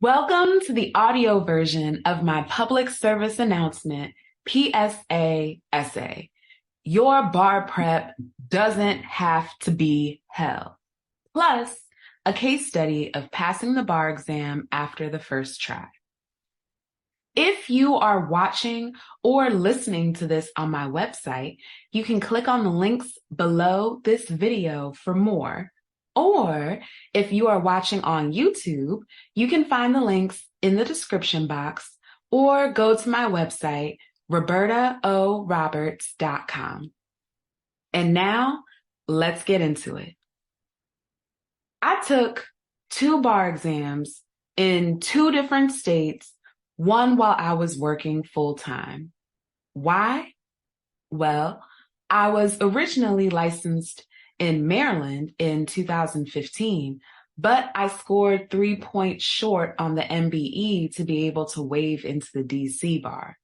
Welcome to the audio version of my public service announcement, PSA essay. Your bar prep doesn't have to be hell. Plus, a case study of passing the bar exam after the first try. If you are watching or listening to this on my website, you can click on the links below this video for more. Or if you are watching on YouTube, you can find the links in the description box or go to my website, robertaoroberts.com. And now, let's get into it. I took 2 bar exams in 2 different states, one while I was working full-time. Why? Well, I was originally licensed in Maryland in 2015, but I scored 3 points short on the MBE to be able to waive into the DC bar.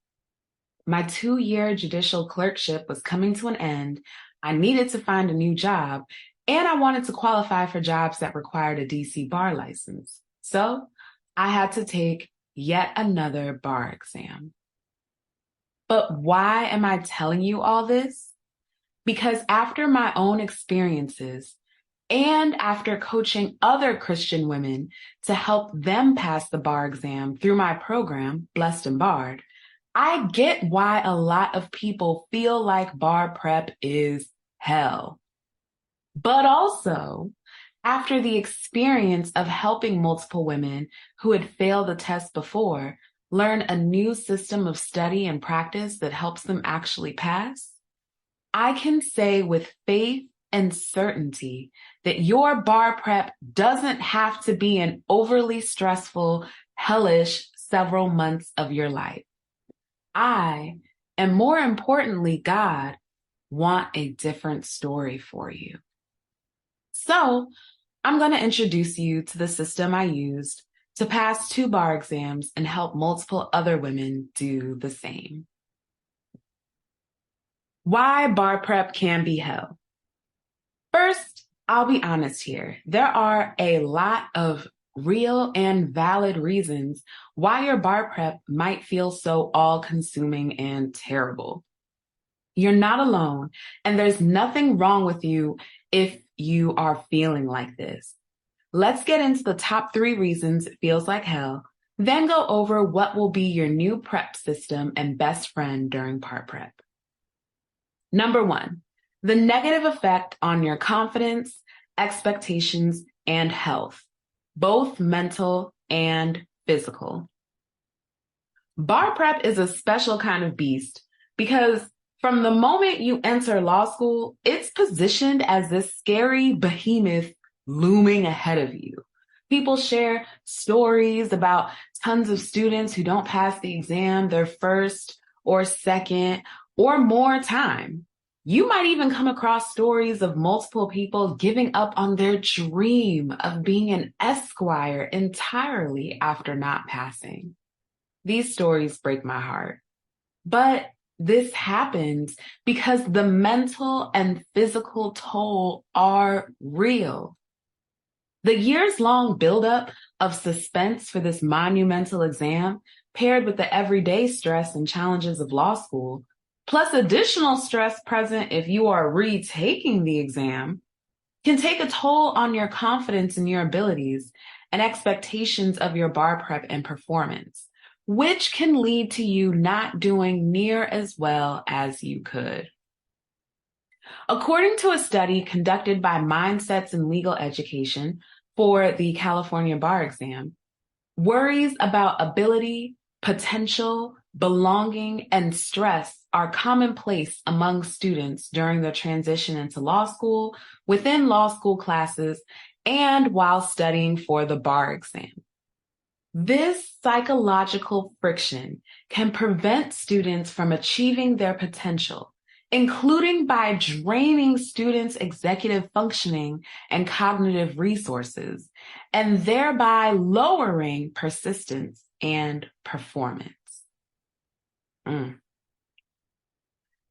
My 2-year judicial clerkship was coming to an end. I needed to find a new job, and I wanted to qualify for jobs that required a DC bar license. So I had to take yet another bar exam. But why am I telling you all this? Because after my own experiences and after coaching other Christian women to help them pass the bar exam through my program, Blessed and Barred, I get why a lot of people feel like bar prep is hell. But also, after the experience of helping multiple women who had failed the test before learn a new system of study and practice that helps them actually pass, I can say with faith and certainty that your bar prep doesn't have to be an overly stressful, hellish several months of your life. I, and more importantly, God, want a different story for you. So I'm going to introduce you to the system I used to pass 2 bar exams and help multiple other women do the same. Why bar prep can be hell. First, I'll be honest here. There are a lot of real and valid reasons why your bar prep might feel so all-consuming and terrible. You're not alone, and there's nothing wrong with you if you are feeling like this. Let's get into the top 3 reasons it feels like hell, then go over what will be your new prep system and best friend during bar prep. Number 1, the negative effect on your confidence, expectations, and health, both mental and physical. Bar prep is a special kind of beast because from the moment you enter law school, it's positioned as this scary behemoth looming ahead of you. People share stories about tons of students who don't pass the exam their first or second or more time. You might even come across stories of multiple people giving up on their dream of being an esquire entirely after not passing. These stories break my heart. But this happens because the mental and physical toll are real. The years-long buildup of suspense for this monumental exam, paired with the everyday stress and challenges of law school, plus additional stress present if you are retaking the exam, can take a toll on your confidence in your abilities and expectations of your bar prep and performance, which can lead to you not doing near as well as you could. According to a study conducted by Mindsets in Legal Education for the California bar exam, worries about ability, potential, belonging, and stress are commonplace among students during their transition into law school, within law school classes, and while studying for the bar exam. This psychological friction can prevent students from achieving their potential, including by draining students' executive functioning and cognitive resources, and thereby lowering persistence and performance.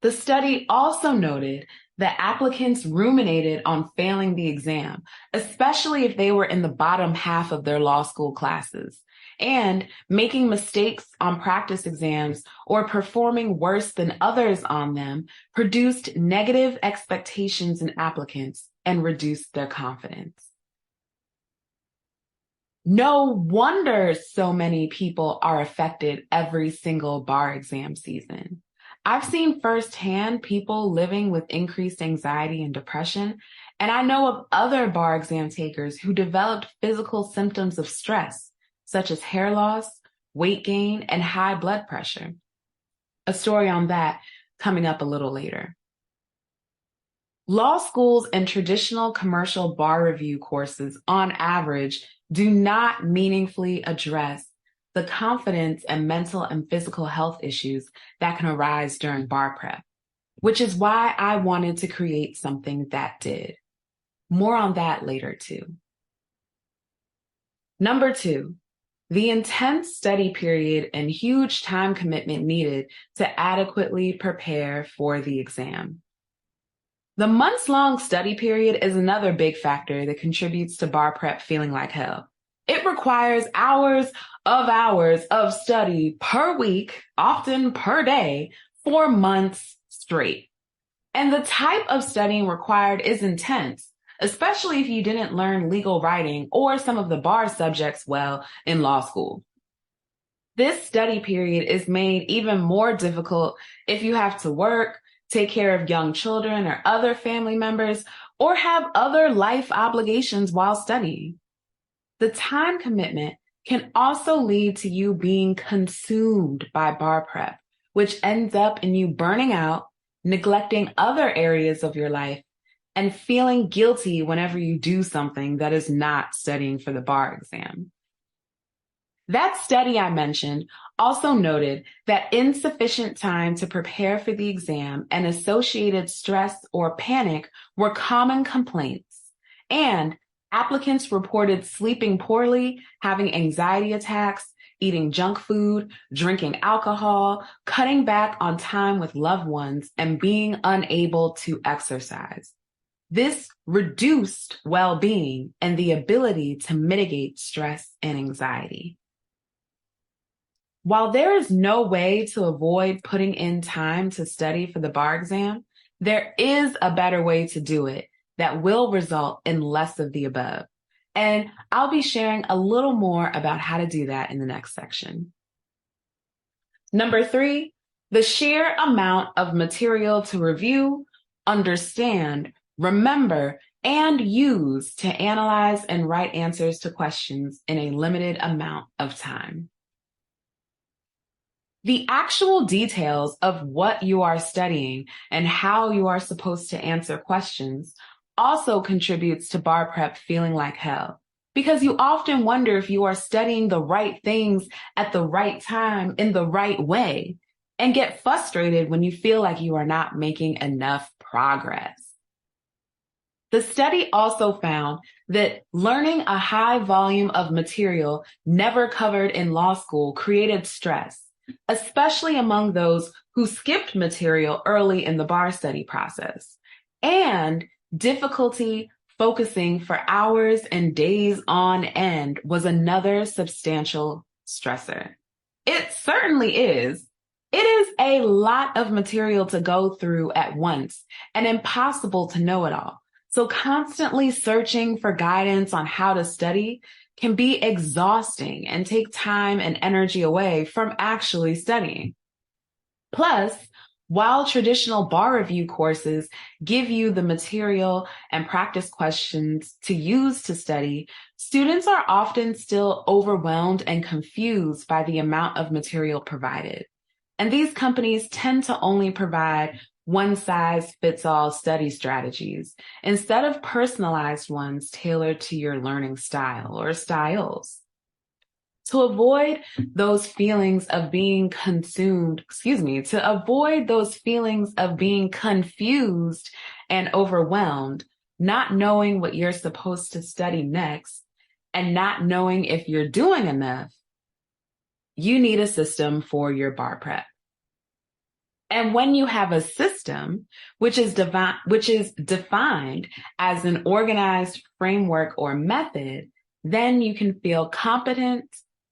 The study also noted that applicants ruminated on failing the exam, especially if they were in the bottom half of their law school classes, and making mistakes on practice exams or performing worse than others on them produced negative expectations in applicants and reduced their confidence. No wonder so many people are affected every single bar exam season. I've seen firsthand people living with increased anxiety and depression, and I know of other bar exam takers who developed physical symptoms of stress, such as hair loss, weight gain, and high blood pressure. A story on that coming up a little later. Law schools and traditional commercial bar review courses, on average, do not meaningfully address the confidence and mental and physical health issues that can arise during bar prep, which is why I wanted to create something that did. More on that later too. Number 2, the intense study period and huge time commitment needed to adequately prepare for the exam. The months-long study period is another big factor that contributes to bar prep feeling like hell. It requires hours of study per week, often per day, for months straight. And the type of studying required is intense, especially if you didn't learn legal writing or some of the bar subjects well in law school. This study period is made even more difficult if you have to work, take care of young children or other family members, or have other life obligations while studying. The time commitment can also lead to you being consumed by bar prep, which ends up in you burning out, neglecting other areas of your life, and feeling guilty whenever you do something that is not studying for the bar exam. That study I mentioned also noted that insufficient time to prepare for the exam and associated stress or panic were common complaints, and applicants reported sleeping poorly, having anxiety attacks, eating junk food, drinking alcohol, cutting back on time with loved ones, and being unable to exercise. This reduced well-being and the ability to mitigate stress and anxiety. While there is no way to avoid putting in time to study for the bar exam, there is a better way to do it that will result in less of the above. And I'll be sharing a little more about how to do that in the next section. Number 3, the sheer amount of material to review, understand, remember, and use to analyze and write answers to questions in a limited amount of time. The actual details of what you are studying and how you are supposed to answer questions also contributes to bar prep feeling like hell, because you often wonder if you are studying the right things at the right time in the right way, and get frustrated when you feel like you are not making enough progress. The study also found that learning a high volume of material never covered in law school created stress, especially among those who skipped material early in the bar study process, and difficulty focusing for hours and days on end was another substantial stressor. It certainly is. It is a lot of material to go through at once and impossible to know it all. So constantly searching for guidance on how to study can be exhausting and take time and energy away from actually studying. Plus, while traditional bar review courses give you the material and practice questions to use to study, students are often still overwhelmed and confused by the amount of material provided. And these companies tend to only provide one-size-fits-all study strategies instead of personalized ones tailored to your learning style or styles. To avoid those feelings of being confused and overwhelmed, not knowing what you're supposed to study next, and not knowing if you're doing enough, you need a system for your bar prep. And when you have a system, which is defined as an organized framework or method, then you can feel competent,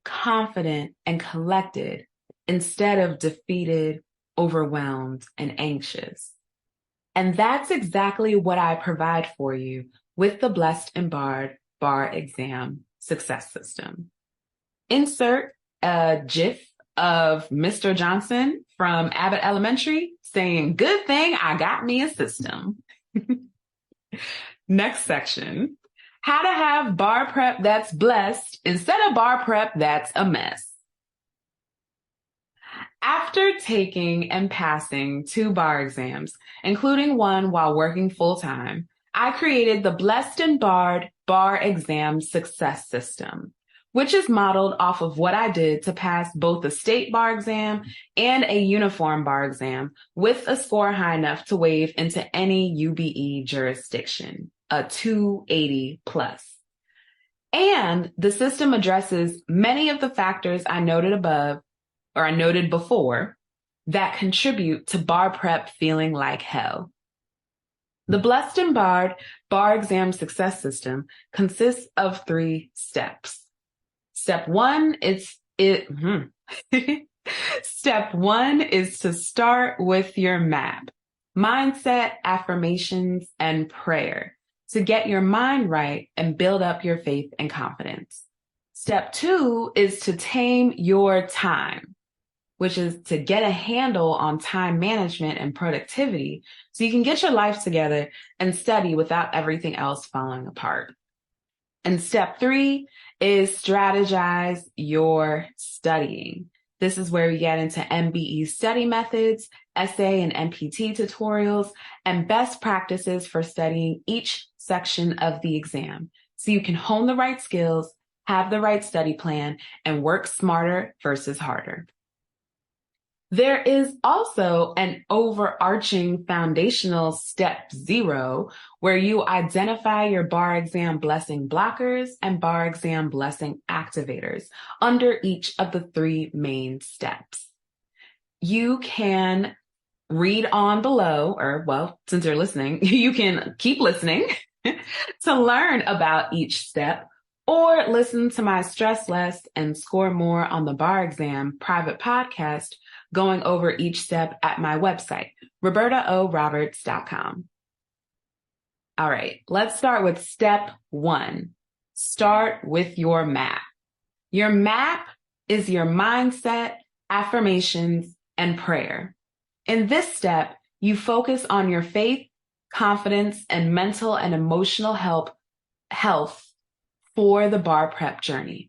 confident, and collected instead of defeated, overwhelmed, and anxious. And that's exactly what I provide for you with the Blessed and Barred Bar Exam Success System. Insert a GIF of Mr. Johnson from Abbott Elementary saying, "Good thing I got me a system." Next section, how to have bar prep that's blessed instead of bar prep that's a mess. After taking and passing 2 bar exams, including one while working full-time, I created the Blessed and Barred Bar Exam Success System, which is modeled off of what I did to pass both a state bar exam and a uniform bar exam with a score high enough to waive into any UBE jurisdiction, a 280 plus. And the system addresses many of the factors I noted above, or I noted before, that contribute to bar prep feeling like hell. The Blessed and Barred Bar Exam Success System consists of 3 steps. Step 1 Step 1 is to start with your map, mindset, affirmations, and prayer to get your mind right and build up your faith and confidence. Step 2 is to tame your time, which is to get a handle on time management and productivity so you can get your life together and study without everything else falling apart. And step 3 is strategize your studying. This is where we get into MBE study methods, essay and MPT tutorials, and best practices for studying each section of the exam so you can hone the right skills, have the right study plan, and work smarter versus harder. There is also an overarching foundational step 0 where you identify your bar exam blessing blockers and bar exam blessing activators under each of the 3 main steps. You can read on below, or well, since you're listening, you can keep listening to learn about each step, or listen to my Stress Less and Score More on the Bar Exam private podcast going over each step at my website, robertaoroberts.com. All right, let's start with step 1. Start with your map. Your map is your mindset, affirmations, and prayer. In this step, you focus on your faith, confidence, and mental and emotional health for the bar prep journey.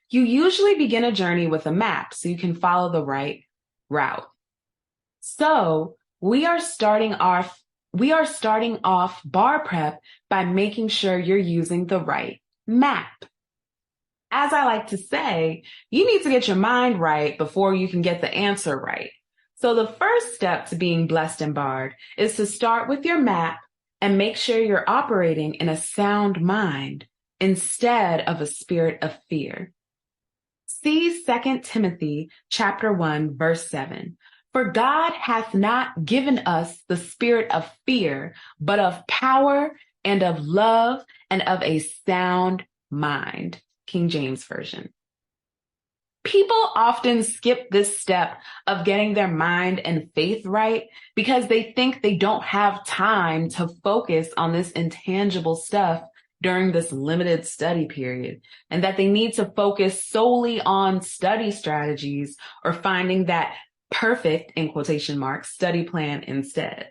You usually begin a journey with a map so you can follow the right route. So we are starting off bar prep by making sure you're using the right map. As I like to say, you need to get your mind right before you can get the answer right. So the first step to being blessed and barred is to start with your map and make sure you're operating in a sound mind instead of a spirit of fear. See 2 Timothy chapter 1, verse 7. For God hath not given us the spirit of fear, but of power and of love and of a sound mind. King James Version. People often skip this step of getting their mind and faith right because they think they don't have time to focus on this intangible stuff during this limited study period, and that they need to focus solely on study strategies or finding that perfect, in quotation marks, study plan instead.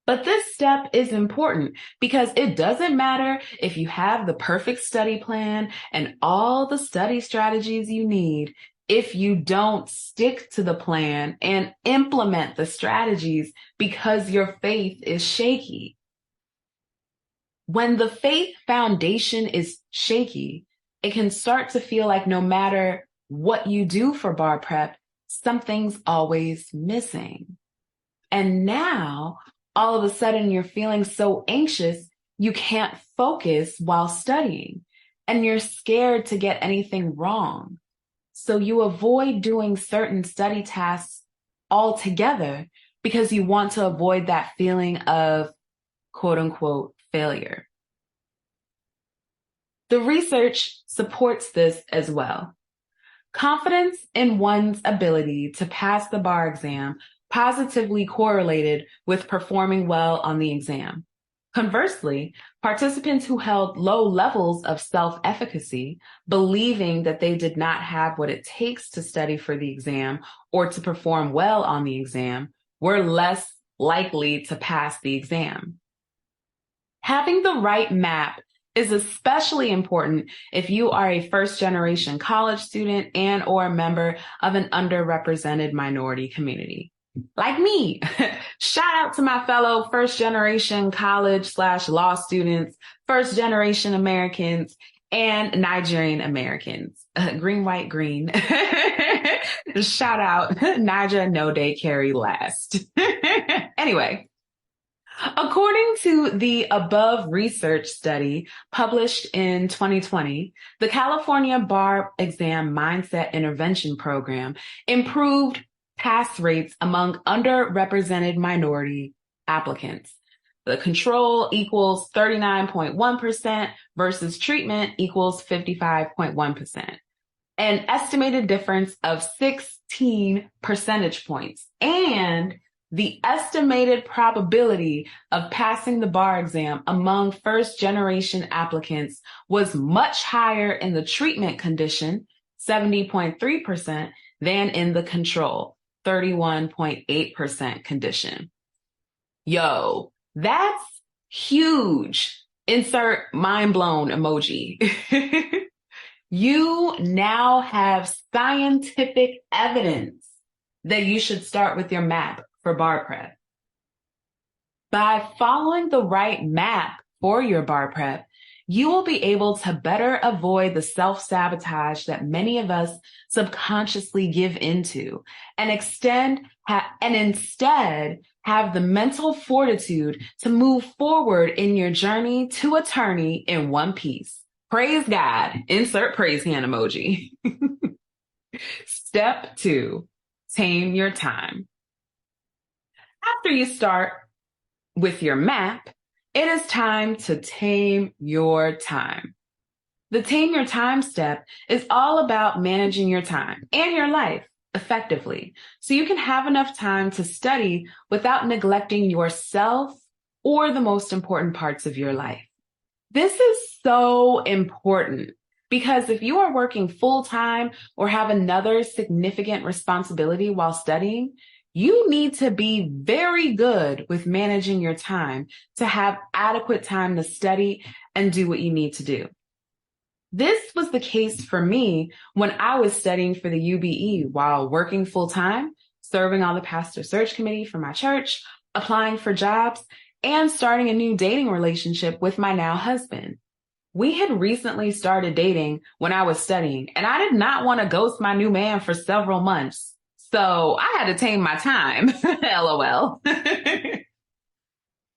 But this step is important because it doesn't matter if you have the perfect study plan and all the study strategies you need if you don't stick to the plan and implement the strategies because your faith is shaky. When the faith foundation is shaky, it can start to feel like no matter what you do for bar prep, something's always missing. And now, all of a sudden, you're feeling so anxious, you can't focus while studying, and you're scared to get anything wrong. So you avoid doing certain study tasks altogether because you want to avoid that feeling of quote unquote failure. The research supports this as well. Confidence in one's ability to pass the bar exam positively correlated with performing well on the exam. Conversely, participants who held low levels of self-efficacy, believing that they did not have what it takes to study for the exam or to perform well on the exam, were less likely to pass the exam. Having the right map is especially important if you are a first-generation college student and or a member of an underrepresented minority community. Like me. Shout out to my fellow first-generation college/law students, first-generation Americans, and Nigerian Americans. Green, white, green. Shout out Naija No Day Carry last. Anyway. According to the above research study published in 2020, the California Bar Exam Mindset Intervention Program improved pass rates among underrepresented minority applicants. The control equals 39.1% versus treatment equals 55.1%. An estimated difference of 16 percentage points, and the estimated probability of passing the bar exam among first-generation applicants was much higher in the treatment condition, 70.3%, than in the control, 31.8% condition. Yo, that's huge. Insert mind blown emoji. You now have scientific evidence that you should start with your map for bar prep. By following the right map for your bar prep, you will be able to better avoid the self-sabotage that many of us subconsciously give into and instead have the mental fortitude to move forward in your journey to attorney in one piece. Praise God. Insert praise hand emoji. Step 2, tame your time. After you start with your map, it is time to tame your time. The tame your time step is all about managing your time and your life effectively so you can have enough time to study without neglecting yourself or the most important parts of your life. This is so important because if you are working full-time or have another significant responsibility while studying, you need to be very good with managing your time to have adequate time to study and do what you need to do. This was the case for me when I was studying for the UBE while working full-time, serving on the pastor search committee for my church, applying for jobs, and starting a new dating relationship with my now husband. We had recently started dating when I was studying, and I did not want to ghost my new man for several months. So I had to tame my time, LOL.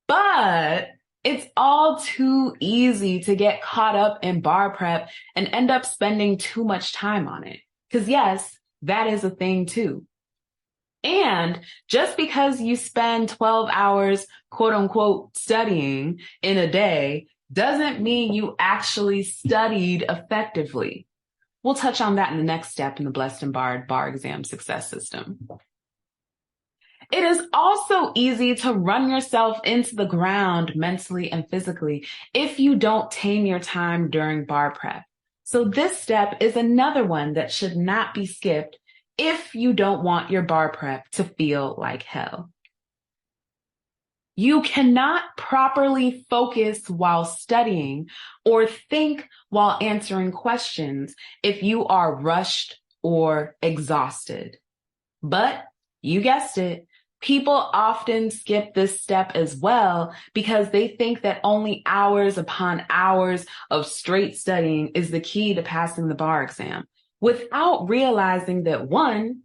But it's all too easy to get caught up in bar prep and end up spending too much time on it. Because yes, that is a thing too. And just because you spend 12 hours, quote unquote, studying in a day doesn't mean you actually studied effectively. We'll touch on that in the next step in the Blessed and Barred bar exam success system. It is also easy to run yourself into the ground mentally and physically if you don't tame your time during bar prep. So this step is another one that should not be skipped if you don't want your bar prep to feel like hell. You cannot properly focus while studying or think while answering questions if you are rushed or exhausted. But you guessed it, people often skip this step as well because they think that only hours upon hours of straight studying is the key to passing the bar exam, without realizing that one,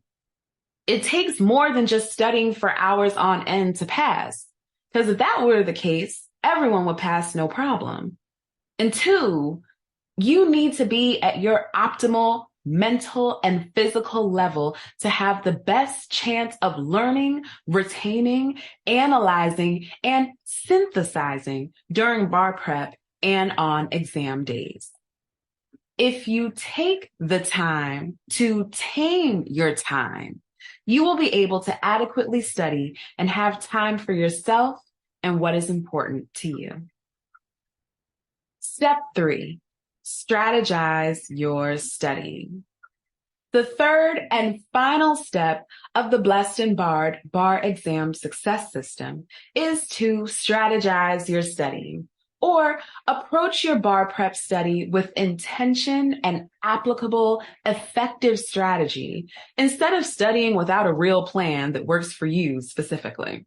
it takes more than just studying for hours on end to pass. Because if that were the case, everyone would pass no problem. And two, you need to be at your optimal mental and physical level to have the best chance of learning, retaining, analyzing, and synthesizing during bar prep and on exam days. If you take the time to tame your time, you will be able to adequately study and have time for yourself and what is important to you. Step 3, strategize your studying. The third and final step of the Blessed and Barred bar exam success system is to strategize your studying, or approach your bar prep study with intention and applicable, effective strategy instead of studying without a real plan that works for you specifically.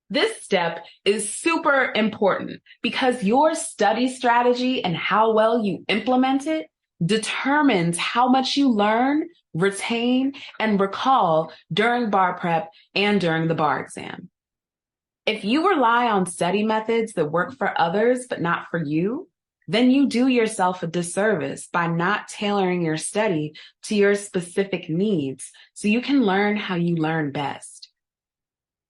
This step is super important because your study strategy and how well you implement it determines how much you learn, retain, and recall during bar prep and during the bar exam. If you rely on study methods that work for others but not for you, then you do yourself a disservice by not tailoring your study to your specific needs so you can learn how you learn best.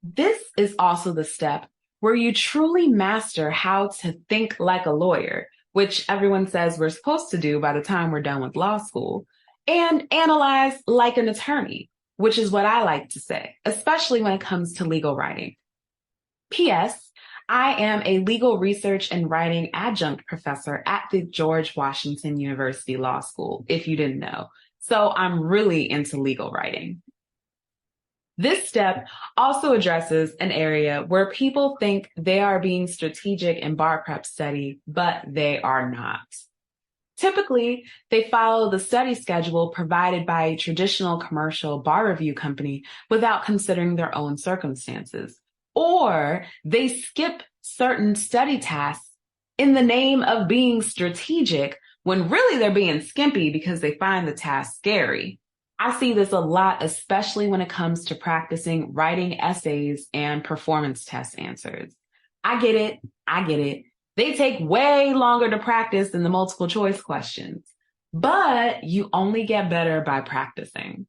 This is also the step where you truly master how to think like a lawyer, which everyone says we're supposed to do by the time we're done with law school, and analyze like an attorney, which is what I like to say, especially when it comes to legal writing. P.S. I am a legal research and writing adjunct professor at the George Washington University Law School, if you didn't know. So I'm really into legal writing. This step also addresses an area where people think they are being strategic in bar prep study, but they are not. Typically, they follow the study schedule provided by a traditional commercial bar review company without considering their own circumstances, or they skip certain study tasks in the name of being strategic when really they're being skimpy because they find the task scary. I see this a lot, especially when it comes to practicing writing essays and performance test answers. I get it. They take way longer to practice than the multiple choice questions, but you only get better by practicing.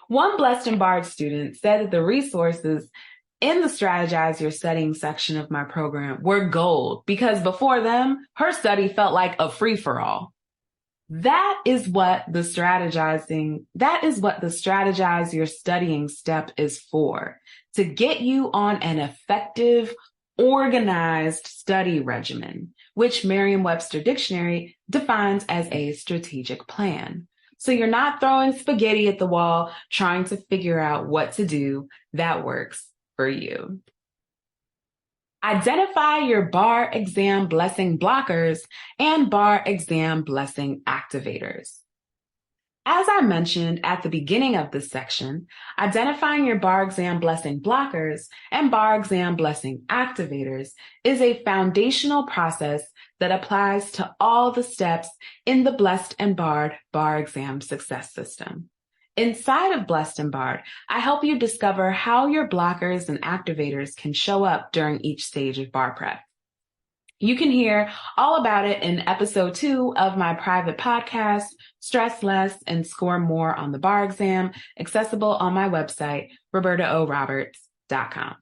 One Blessed and Barred student said that the resources in the Strategize Your Studying section of my program were gold because before them, her study felt like a free-for-all. That is what the strategize your studying step is for, to get you on an effective, organized study regimen, which Merriam-Webster Dictionary defines as a strategic plan. So you're not throwing spaghetti at the wall, trying to figure out what to do that works for you. Identify your bar exam blessing blockers and bar exam blessing activators. As I mentioned at the beginning of this section, identifying your bar exam blessing blockers and bar exam blessing activators is a foundational process that applies to all the steps in the Blessed and Barred bar exam success system. Inside of Blessed and Barred, I help you discover how your blockers and activators can show up during each stage of bar prep. You can hear all about it in episode 2 of my private podcast, Stress Less and Score More on the Bar Exam, accessible on my website, robertaoroberts.com.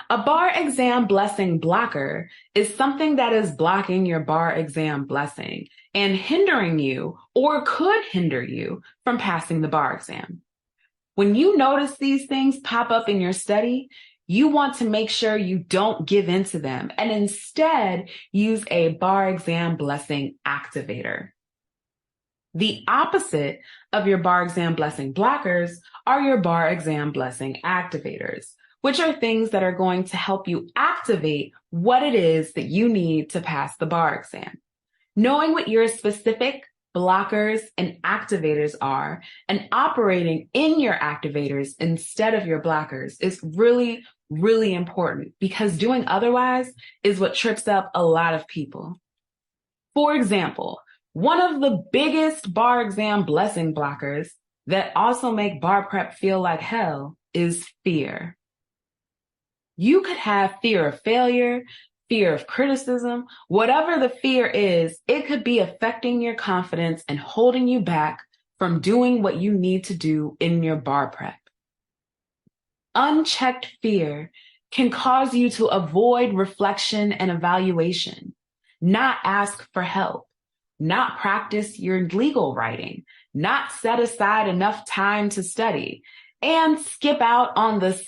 A bar exam blessing blocker is something that is blocking your bar exam blessing and hindering you or could hinder you from passing the bar exam. When you notice these things pop up in your study, you want to make sure you don't give in to them and instead use a bar exam blessing activator. The opposite of your bar exam blessing blockers are your bar exam blessing activators, which are things that are going to help you activate what it is that you need to pass the bar exam. Knowing what your specific blockers and activators are and operating in your activators instead of your blockers is really, really important because doing otherwise is what trips up a lot of people. For example, one of the biggest bar exam blessing blockers that also make bar prep feel like hell is fear. You could have fear of failure, fear of criticism, whatever the fear is, it could be affecting your confidence and holding you back from doing what you need to do in your bar prep. Unchecked fear can cause you to avoid reflection and evaluation. not ask for help, not practice your legal writing, not set aside enough time to study, and skip out on the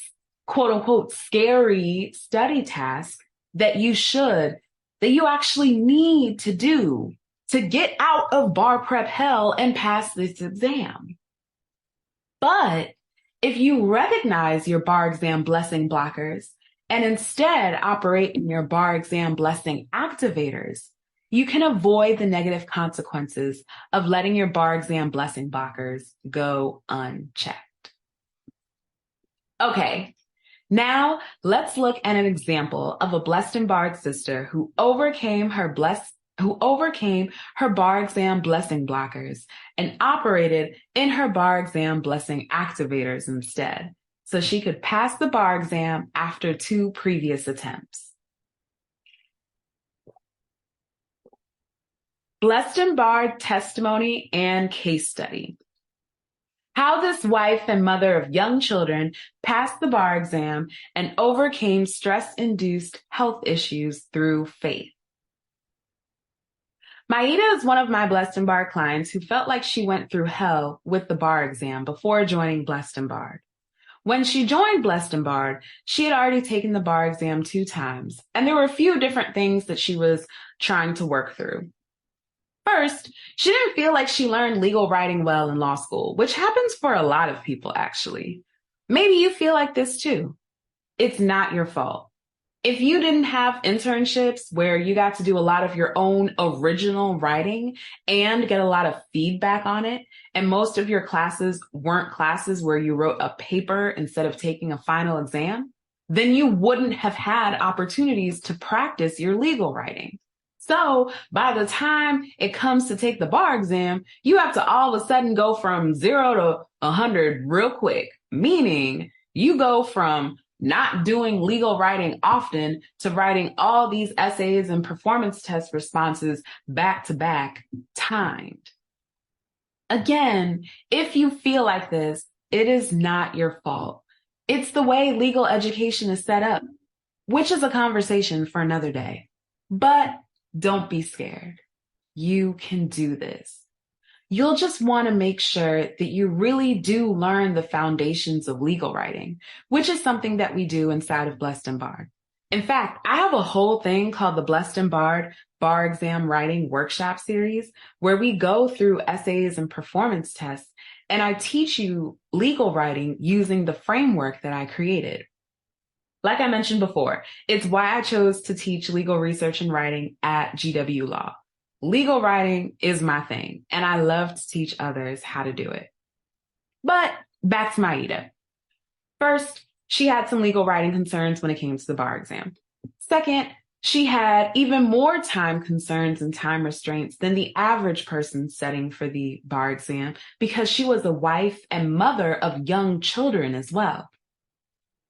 quote unquote scary study task that you actually need to do to get out of bar prep hell and pass this exam. But if you recognize your bar exam blessing blockers and instead operate in your bar exam blessing activators, you can avoid the negative consequences of letting your bar exam blessing blockers go unchecked. Okay, now let's look at an example of a blessed and barred sister who overcame her bar exam blessing blockers and operated in her bar exam blessing activators instead, so she could pass the bar exam after 2 previous attempts. Blessed and barred testimony and case study. How this wife and mother of young children passed the bar exam and overcame stress-induced health issues through faith. Maida is one of my Blessed and Barred clients who felt like she went through hell with the bar exam before joining Blessed and Barred. When she joined Blessed and Barred, she had already taken the bar exam 2 times, and there were a few different things that she was trying to work through. First, she didn't feel like she learned legal writing well in law school, which happens for a lot of people, actually. Maybe you feel like this too. It's not your fault. If you didn't have internships where you got to do a lot of your own original writing and get a lot of feedback on it, and most of your classes weren't classes where you wrote a paper instead of taking a final exam, then you wouldn't have had opportunities to practice your legal writing. So by the time it comes to take the bar exam, you have to all of a sudden go from 0 to 100 real quick, meaning you go from not doing legal writing often to writing all these essays and performance test responses back to back, timed. Again, if you feel like this, it is not your fault. It's the way legal education is set up, which is a conversation for another day. But don't be scared. You can do this. You'll just want to make sure that you really do learn the foundations of legal writing, which is something that we do inside of Blessed and Barred. In fact, I have a whole thing called the Blessed and Barred Bar Exam Writing Workshop Series, where we go through essays and performance tests, and I teach you legal writing using the framework that I created. Like I mentioned before, it's why I chose to teach legal research and writing at GW Law. Legal writing is my thing, and I love to teach others how to do it. But back to Maida. First, she had some legal writing concerns when it came to the bar exam. Second, she had even more time concerns and time restraints than the average person setting for the bar exam because she was a wife and mother of young children as well.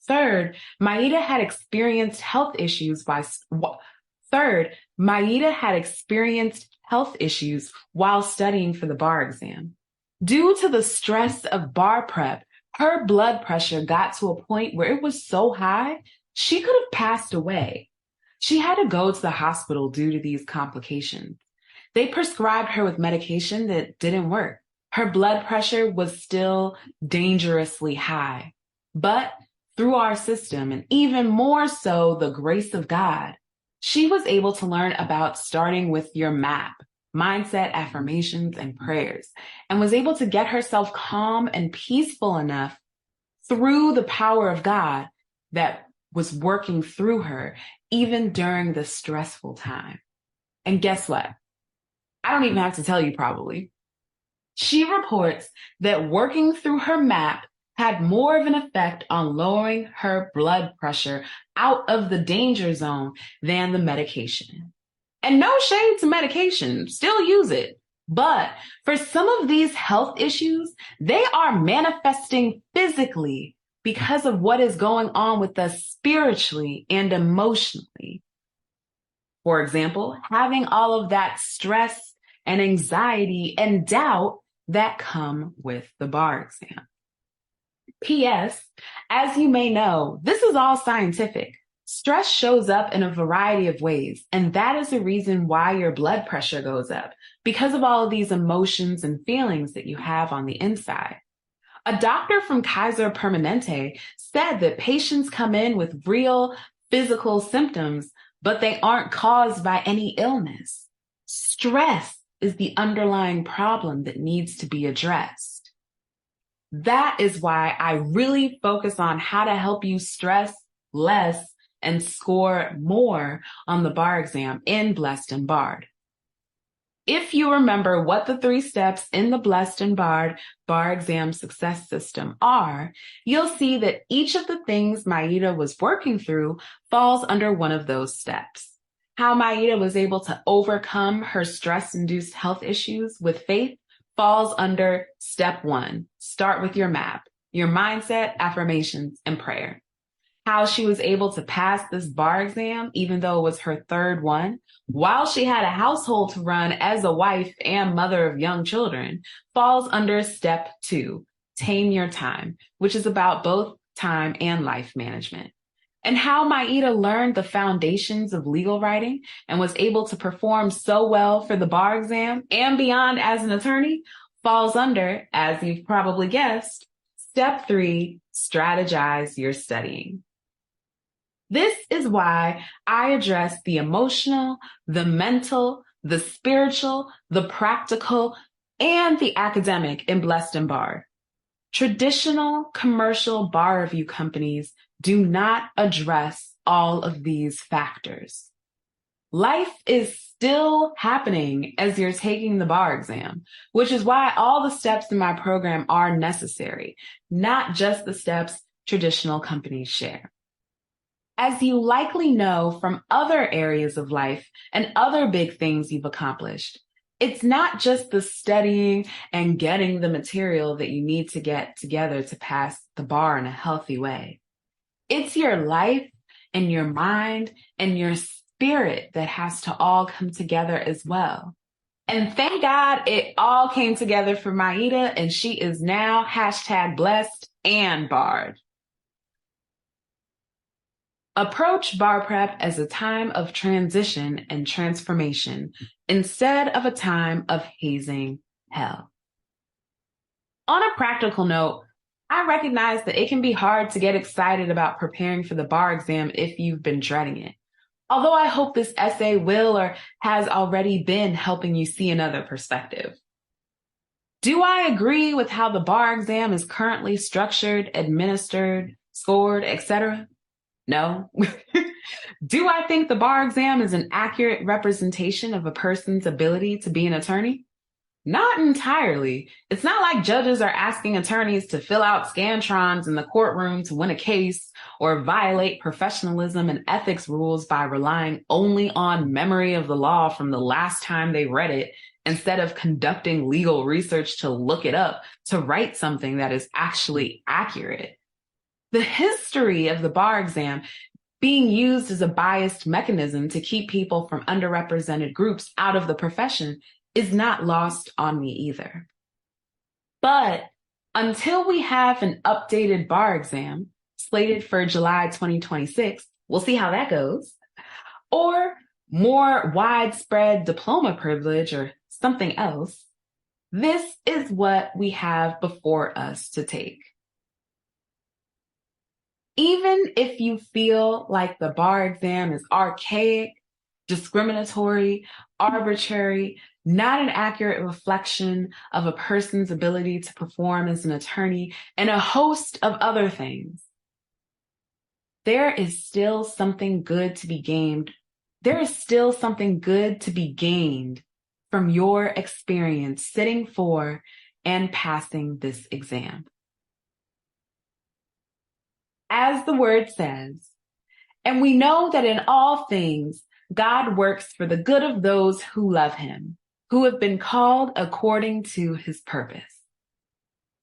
Third, Maida had experienced health issues while studying for the bar exam. Due to the stress of bar prep, her blood pressure got to a point where it was so high, she could have passed away. She had to go to the hospital due to these complications. They prescribed her with medication that didn't work. Her blood pressure was still dangerously high. But through our system, and even more so the grace of God, she was able to learn about starting with your MAP, mindset, affirmations, and prayers, and was able to get herself calm and peaceful enough through the power of God that was working through her, even during the stressful time. And guess what? I don't even have to tell you probably. She reports that working through her MAP had more of an effect on lowering her blood pressure out of the danger zone than the medication. And no shade to medication, still use it. But for some of these health issues, they are manifesting physically because of what is going on with us spiritually and emotionally. For example, having all of that stress and anxiety and doubt that come with the bar exam. P.S. As you may know, this is all scientific. Stress shows up in a variety of ways, and that is the reason why your blood pressure goes up, because of all of these emotions and feelings that you have on the inside. A doctor from Kaiser Permanente said that patients come in with real physical symptoms, but they aren't caused by any illness. Stress is the underlying problem that needs to be addressed. That is why I really focus on how to help you stress less and score more on the bar exam in Blessed and Barred. If you remember what the 3 steps in the Blessed and Barred bar exam success system are, you'll see that each of the things Maida was working through falls under one of those steps. How Maida was able to overcome her stress-induced health issues with faith falls under step 1. Start with your map, your mindset, affirmations, and prayer. How she was able to pass this bar exam, even though it was her 3rd one, while she had a household to run as a wife and mother of young children, falls under step 2, tame your time, which is about both time and life management. And how Maida learned the foundations of legal writing and was able to perform so well for the bar exam and beyond as an attorney falls under, as you've probably guessed, step 3, strategize your studying. This is why I address the emotional, the mental, the spiritual, the practical, and the academic in Blessed and Barred. Traditional commercial bar review companies do not address all of these factors. Life is still happening as you're taking the bar exam, which is why all the steps in my program are necessary, not just the steps traditional companies share. As you likely know from other areas of life and other big things you've accomplished, it's not just the studying and getting the material that you need to get together to pass the bar in a healthy way. It's your life and your mind and your spirit that has to all come together as well. And thank God it all came together for Maida, and she is now #blessed and barred. Approach bar prep as a time of transition and transformation instead of a time of hazing hell. On a practical note, I recognize that it can be hard to get excited about preparing for the bar exam if you've been dreading it. Although I hope this essay will or has already been helping you see another perspective. Do I agree with how the bar exam is currently structured, administered, scored, etc.? No. Do I think the bar exam is an accurate representation of a person's ability to be an attorney? Not entirely. It's not like judges are asking attorneys to fill out scantrons in the courtroom to win a case or violate professionalism and ethics rules by relying only on memory of the law from the last time they read it instead of conducting legal research to look it up to write something that is actually accurate. The history of the bar exam being used as a biased mechanism to keep people from underrepresented groups out of the profession is not lost on me either. But until we have an updated bar exam slated for July 2026, we'll see how that goes, or more widespread diploma privilege or something else, this is what we have before us to take. Even if you feel like the bar exam is archaic, discriminatory, arbitrary, not an accurate reflection of a person's ability to perform as an attorney, and a host of other things, there is still something good to be gained. There is still something good to be gained from your experience sitting for and passing this exam. As the word says, and we know that in all things, God works for the good of those who love him, who have been called according to his purpose.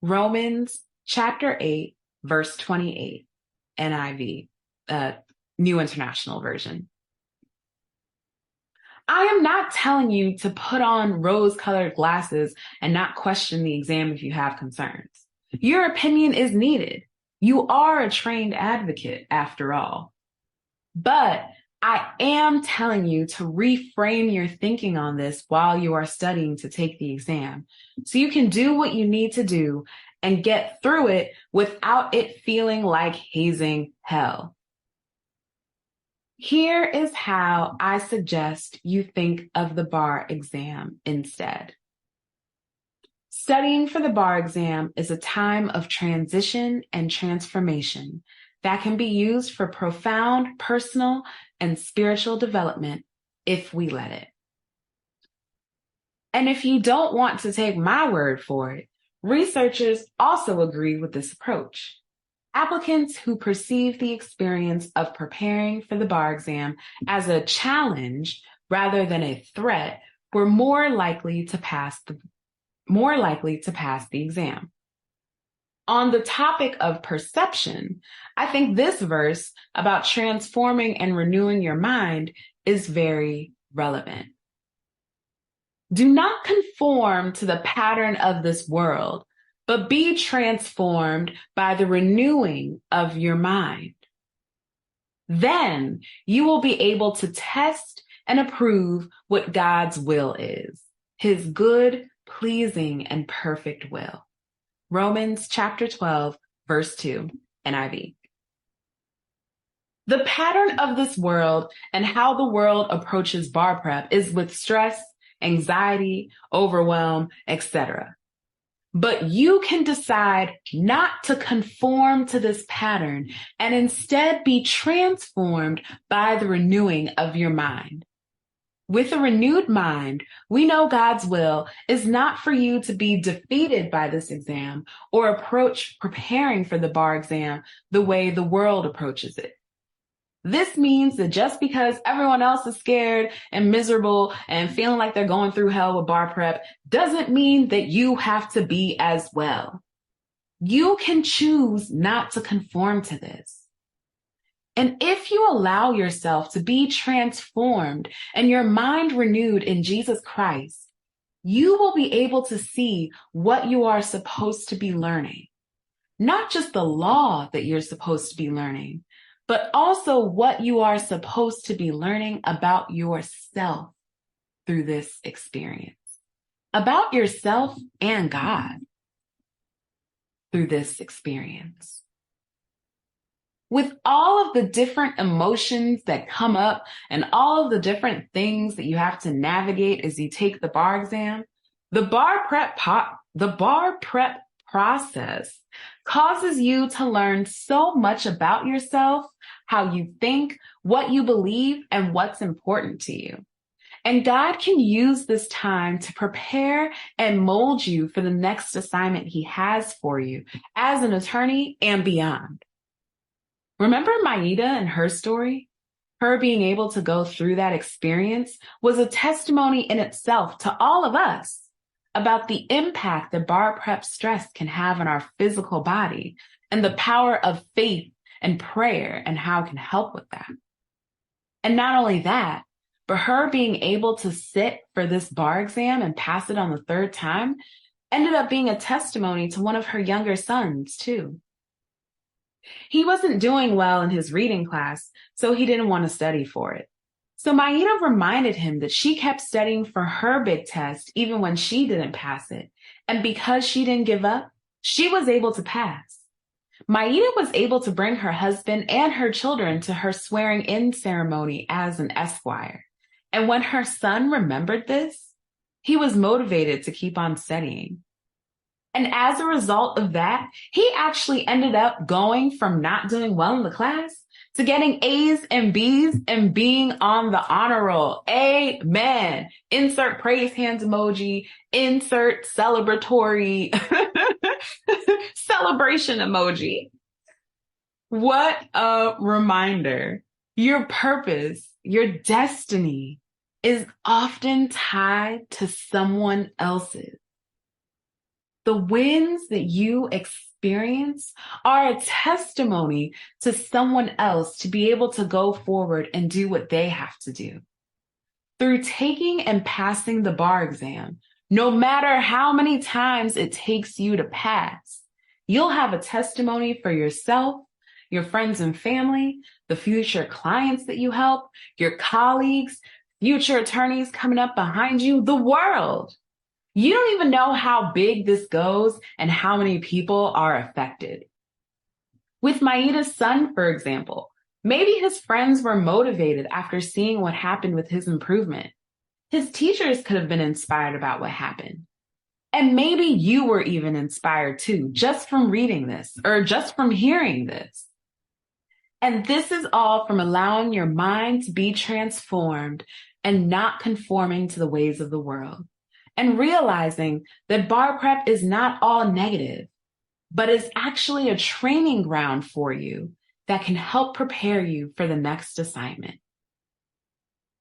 Romans chapter 8, verse 28, NIV, New International Version. I am not telling you to put on rose-colored glasses and not question the exam if you have concerns. Your opinion is needed. You are a trained advocate, after all. But I am telling you to reframe your thinking on this while you are studying to take the exam, so you can do what you need to do and get through it without it feeling like hazing hell. Here is how I suggest you think of the bar exam instead. Studying for the bar exam is a time of transition and transformation that can be used for profound personal and spiritual development if we let it. And if you don't want to take my word for it, researchers also agree with this approach. Applicants who perceive the experience of preparing for the bar exam as a challenge rather than a threat were more likely to pass the exam. On the topic of perception, I think this verse about transforming and renewing your mind is very relevant. Do not conform to the pattern of this world, but be transformed by the renewing of your mind. Then you will be able to test and approve what God's will is, his good, pleasing, and perfect will. Romans chapter 12, verse 2, NIV. The pattern of this world and how the world approaches bar prep is with stress, anxiety, overwhelm, etc. But you can decide not to conform to this pattern and instead be transformed by the renewing of your mind. With a renewed mind, we know God's will is not for you to be defeated by this exam or approach preparing for the bar exam the way the world approaches it. This means that just because everyone else is scared and miserable and feeling like they're going through hell with bar prep doesn't mean that you have to be as well. You can choose not to conform to this. And if you allow yourself to be transformed and your mind renewed in Jesus Christ, you will be able to see what you are supposed to be learning. Not just the law that you're supposed to be learning, but also what you are supposed to be learning about yourself through this experience, about yourself and God through this experience. With all of the different emotions that come up and all of the different things that you have to navigate as you take the bar exam, the bar prep process causes you to learn so much about yourself, how you think, what you believe, and what's important to you. And God can use this time to prepare and mold you for the next assignment he has for you as an attorney and beyond. Remember Maida and her story? Her being able to go through that experience was a testimony in itself to all of us about the impact that bar prep stress can have on our physical body and the power of faith and prayer and how it can help with that. And not only that, but her being able to sit for this bar exam and pass it on the third time ended up being a testimony to one of her younger sons too. He wasn't doing well in his reading class, so he didn't want to study for it. So Maida reminded him that she kept studying for her big test even when she didn't pass it. And because she didn't give up, she was able to pass. Maida was able to bring her husband and her children to her swearing-in ceremony as an esquire. And when her son remembered this, he was motivated to keep on studying. And as a result of that, he actually ended up going from not doing well in the class to getting A's and B's and being on the honor roll. Amen. Insert praise hands emoji, insert celebratory celebration emoji. What a reminder. Your purpose, your destiny is often tied to someone else's. The wins that you experience are a testimony to someone else to be able to go forward and do what they have to do. Through taking and passing the bar exam, no matter how many times it takes you to pass, you'll have a testimony for yourself, your friends and family, the future clients that you help, your colleagues, future attorneys coming up behind you, the world. You don't even know how big this goes and how many people are affected. With Maida's son, for example, maybe his friends were motivated after seeing what happened with his improvement. His teachers could have been inspired about what happened. And maybe you were even inspired too, just from reading this or just from hearing this. And this is all from allowing your mind to be transformed and not conforming to the ways of the world. And realizing that bar prep is not all negative, but is actually a training ground for you that can help prepare you for the next assignment.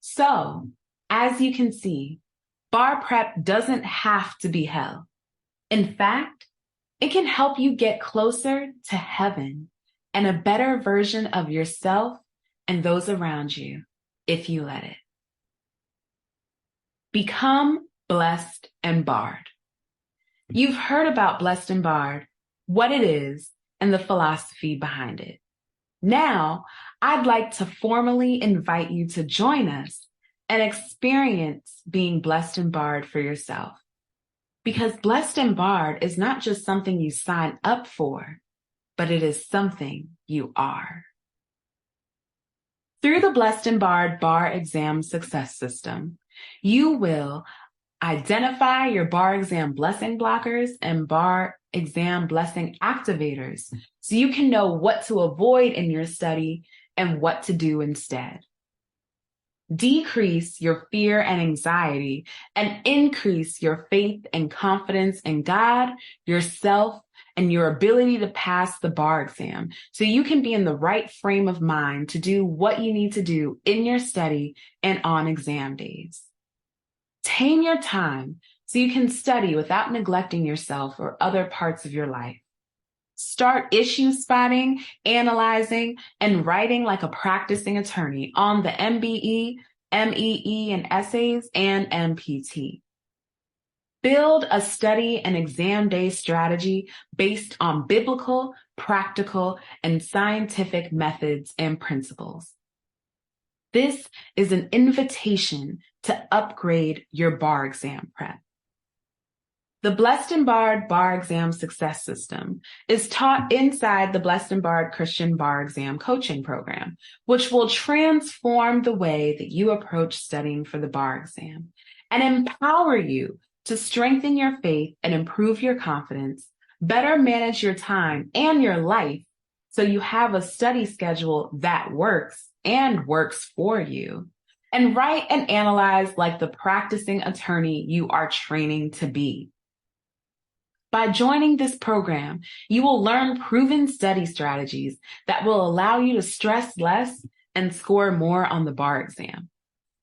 So, as you can see, bar prep doesn't have to be hell. In fact, it can help you get closer to heaven and a better version of yourself and those around you if you let it. Become blessed and barred. You've heard about blessed and barred, what it is, and the philosophy behind it. Now, I'd like to formally invite you to join us and experience being blessed and barred for yourself. Because blessed and barred is not just something you sign up for, but it is something you are. Through the Blessed and Barred Bar Exam Success System, you will identify your bar exam blessing blockers and bar exam blessing activators so you can know what to avoid in your study and what to do instead. Decrease your fear and anxiety and increase your faith and confidence in God, yourself, and your ability to pass the bar exam so you can be in the right frame of mind to do what you need to do in your study and on exam days. Tame your time so you can study without neglecting yourself or other parts of your life. Start issue spotting, analyzing, and writing like a practicing attorney on the MBE, MEE, and essays and MPT. Build a study and exam day strategy based on biblical, practical, and scientific methods and principles. This is an invitation to upgrade your bar exam prep. The Blessed and Barred Bar Exam Success System is taught inside the Blessed and Barred Christian Bar Exam Coaching Program, which will transform the way that you approach studying for the bar exam and empower you to strengthen your faith and improve your confidence, better manage your time and your life so you have a study schedule that works and works for you, and write and analyze like the practicing attorney you are training to be. By joining this program, you will learn proven study strategies that will allow you to stress less and score more on the bar exam.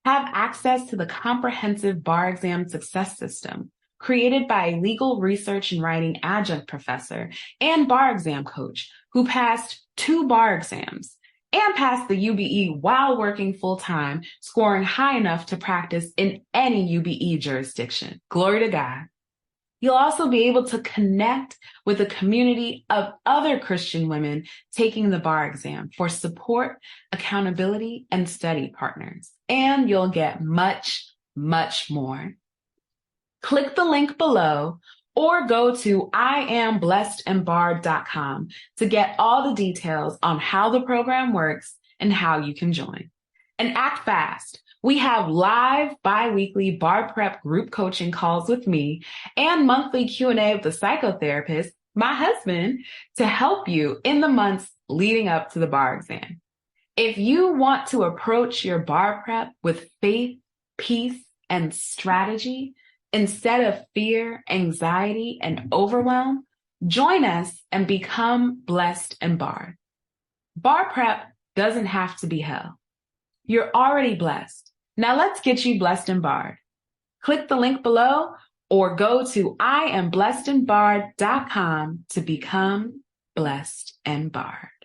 Have access to the comprehensive bar exam success system created by a legal research and writing adjunct professor and bar exam coach who passed 2 bar exams and passed the UBE while working full-time, scoring high enough to practice in any UBE jurisdiction. Glory to God. You'll also be able to connect with a community of other Christian women taking the bar exam for support, accountability, and study partners. And you'll get much, much more. Click the link below or go to iamblessedandbarred.com to get all the details on how the program works and how you can join. And act fast. We have live bi-weekly bar prep group coaching calls with me and monthly Q&A with the psychotherapist, my husband, to help you in the months leading up to the bar exam. If you want to approach your bar prep with faith, peace, and strategy instead of fear, anxiety, and overwhelm, join us and become blessed and barred. Bar prep doesn't have to be hell. You're already blessed. Now let's get you blessed and barred. Click the link below or go to iamblessedandbarred.com to become blessed and barred.